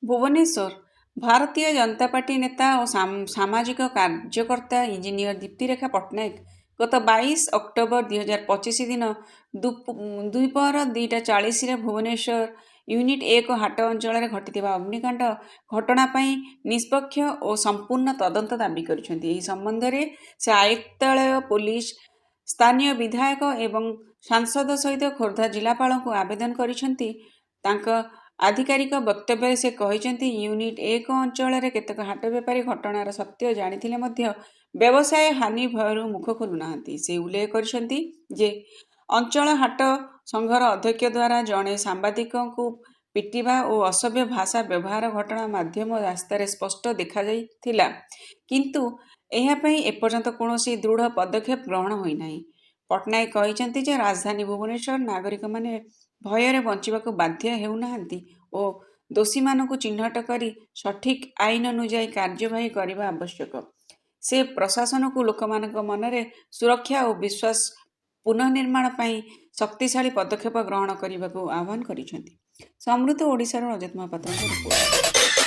Bhubaneswar Bharatiya Janata party नेता और सामाजिक कार्यकर्ता इंजीनियर दीप्तिरेखा पट्टनायक गत 22 अक्टोबर 2025 दिन द्विपहर 2:40 भुवनेश्वर यूनिट 1 हाट अंचल घटी अग्निकांड घटना निष्पक्ष और संपूर्ण तदंत दाबी कर संबंध में से आयुक्तालय पुलिस स्थानीय विधायक एवं सांसद सहित खोर्धा जिलापाल को आवेदन कर आधिकारिक वक्तव्य से कहते यूनिट 1 अंचल केतक हाट बेपारी घटनार सत्य जानी व्यवसाय हानि भयरू मुख खोलुना से उल्लेख कर अंचल हाट संघर अध्यक्ष द्वारा जड़े सांबादिक को पिटिबा और असभ्य भाषा व्यवहार घटना माध्यम रास्तार स्पष्ट देखा जाइथिला किंतु एपर्यंत कौन दृढ़ पदक्षेप ग्रहण होना। पट्टनायक कहते राजधानी भुवनेश्वर नागरिक माने भୟରେ बंचवाक बाध्य हेउनाहांती और दोषी मानक चिन्हट करी सठिक आईन अनुଯାयी कार्यवाही करने आवश्यक। से प्रशासन को लोक मनरे सुरक्षा और विश्वास पुनर्निर्माण पर शक्तिशाली पदक्षेप ग्रहण करने को आह्वान कर। समृद्ध ओडिशार रजत महापात्र रिपोर्ट।